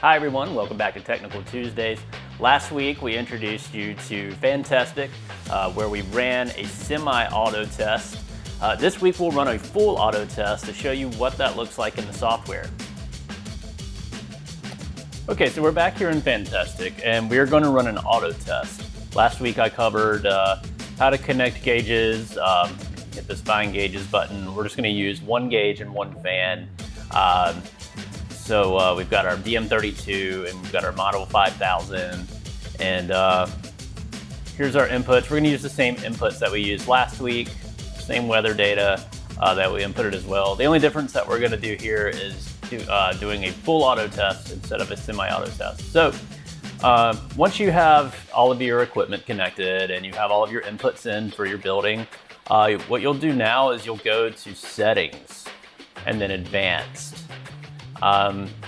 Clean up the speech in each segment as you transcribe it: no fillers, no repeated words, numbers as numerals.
Hi everyone, welcome back to Technical Tuesdays. Last week we introduced you to FanTestic, where we ran a semi-auto test. This week we'll run a full auto test to show you what that looks like in the software. Okay, so we're back here in FanTestic and we're going to run an auto test. Last week I covered how to connect gauges, hit this Find Gauges button. We're just going to use one gauge and one fan. So we've got our BM32 and we've got our Model 5000, and here's our inputs. We're going to use the same inputs that we used last week, same weather data that we inputted as well. The only difference that we're going to do here is doing a full auto test instead of a semi-auto test. So once you have all of your equipment connected and you have all of your inputs in for your building, what you'll do now is you'll go to Settings and then Advanced.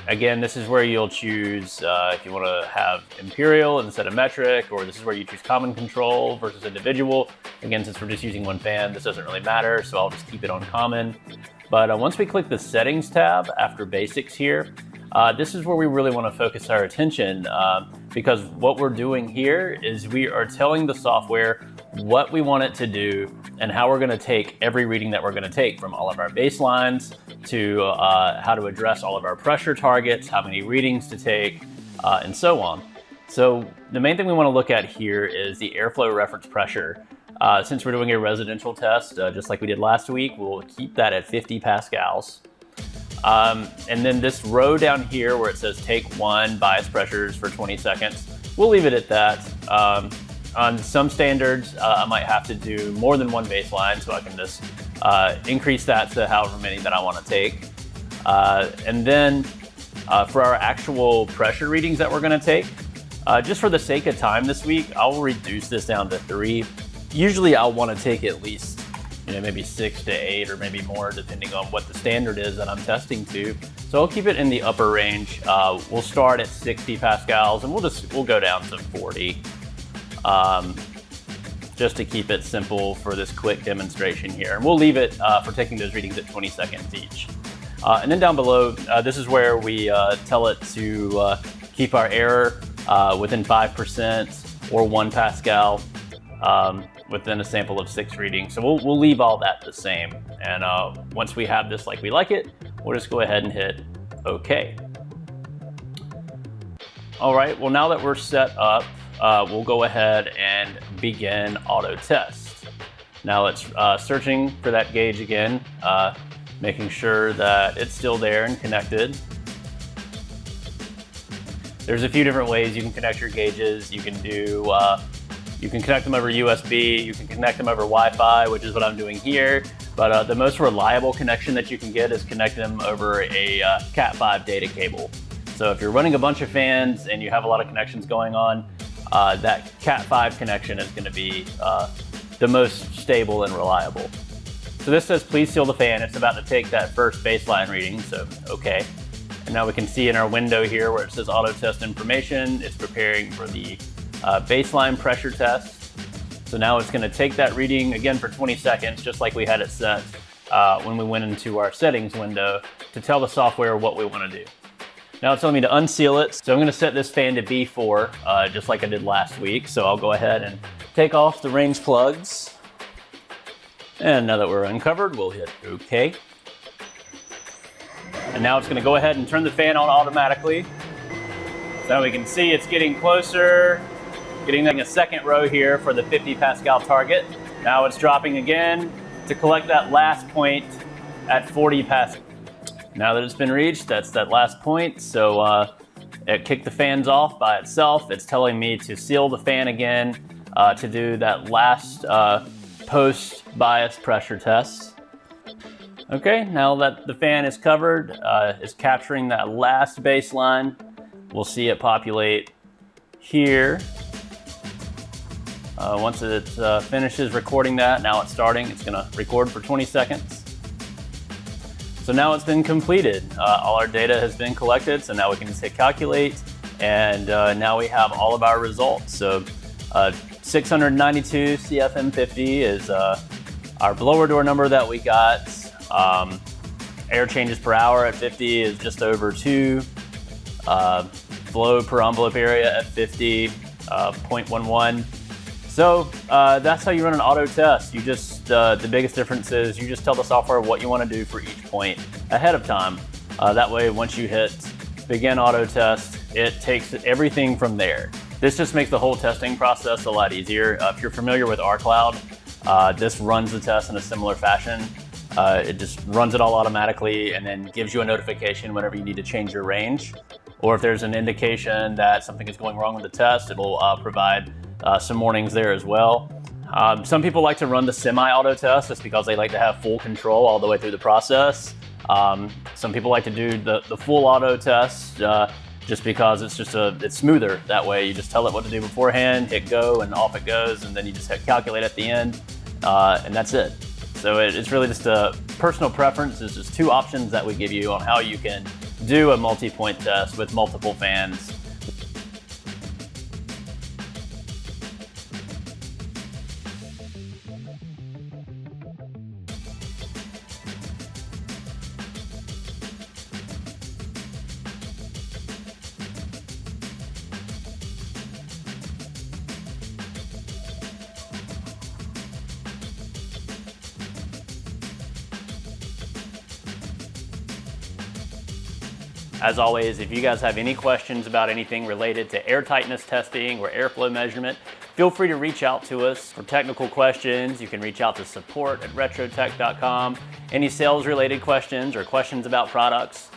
Again, this is where you'll choose if you want to have imperial instead of metric, or this is where you choose common control versus individual. Again, since we're just using one fan, this doesn't really matter, so I'll just keep it on common. But once we click the Settings tab after Basics here, this is where we really want to focus our attention, because what we're doing here is we are telling the software what we want it to do and how we're going to take every reading that we're going to take, from all of our baselines to how to address all of our pressure targets, how many readings to take, and so on. So the main thing we want to look at here is the airflow reference pressure. Since we're doing a residential test, just like we did last week, we'll keep that at 50 pascals. And then this row down here where it says take one bias pressures for 20 seconds, we'll leave it at that. On some standards, I might have to do more than one baseline, so I can just increase that to however many that I want to take. And then for our actual pressure readings that we're going to take, just for the sake of time this week, I'll reduce this down to 3. Usually I'll want to take at least maybe 6 to 8 or maybe more, depending on what the standard is that I'm testing to. So I'll keep it in the upper range. We'll start at 60 pascals and we'll go down to 40. Just to keep it simple for this quick demonstration here. And we'll leave it for taking those readings at 20 seconds each. And then down below, this is where we tell it to keep our error within 5% or 1 pascal within a sample of 6 readings. So we'll leave all that the same. And once we have this like we like it, we'll just go ahead and hit OK. All right, well, now that we're set up, we'll go ahead and begin auto test. Now it's searching for that gauge again, making sure that it's still there and connected. There's a few different ways you can connect your gauges. You can do, you can connect them over USB, you can connect them over Wi-Fi, which is what I'm doing here. But the most reliable connection that you can get is connecting them over a Cat5 data cable. So if you're running a bunch of fans and you have a lot of connections going on, that Cat5 connection is going to be the most stable and reliable. So this says please seal the fan. It's about to take that first baseline reading, so okay. And now we can see in our window here where it says auto test information, it's preparing for the baseline pressure test. So now it's going to take that reading again for 20 seconds, just like we had it set when we went into our settings window to tell the software what we want to do. Now it's telling me to unseal it, so I'm going to set this fan to B4, just like I did last week. So I'll go ahead and take off the range plugs. And now that we're uncovered, we'll hit OK. And now it's going to go ahead and turn the fan on automatically. So we can see it's getting closer, getting a second row here for the 50 pascal target. Now it's dropping again to collect that last point at 40 pascal. Now that it's been reached, that's that last point. So it kicked the fans off by itself. It's telling me to seal the fan again to do that last post bias pressure test. Okay, now that the fan is covered, it's capturing that last baseline. We'll see it populate here. Once it finishes recording that, now it's starting. It's gonna record for 20 seconds. So now it's been completed. All our data has been collected, so now we can just hit calculate, and now we have all of our results. So 692 CFM50 is our blower door number that we got. Air changes per hour at 50 is just over 2. flow per envelope area at 50, 0.11. So that's how you run an auto test. You just, the biggest difference is you just tell the software what you want to do for each point ahead of time. That way, once you hit begin auto test, it takes everything from there. This just makes the whole testing process a lot easier. If you're familiar with rCloud, this runs the test in a similar fashion. It just runs it all automatically and then gives you a notification whenever you need to change your range. Or if there's an indication that something is going wrong with the test, it will provide some warnings there as well. Some people like to run the semi-auto test just because they like to have full control all the way through the process. Some people like to do the full auto test just because it's smoother. That way you just tell it what to do beforehand, hit go, and off it goes, and then you just hit calculate at the end, and that's it. So it's really just a personal preference. There's just two options that we give you on how you can do a multi-point test with multiple fans. As always, if you guys have any questions about anything related to air tightness testing or airflow measurement, feel free to reach out to us. For technical questions, you can reach out to support@retrotec.com. Any sales related questions or questions about products,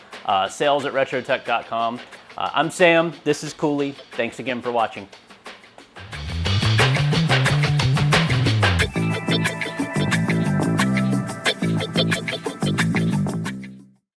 sales@retrotec.com. I'm Sam, this is Cooley. Thanks again for watching.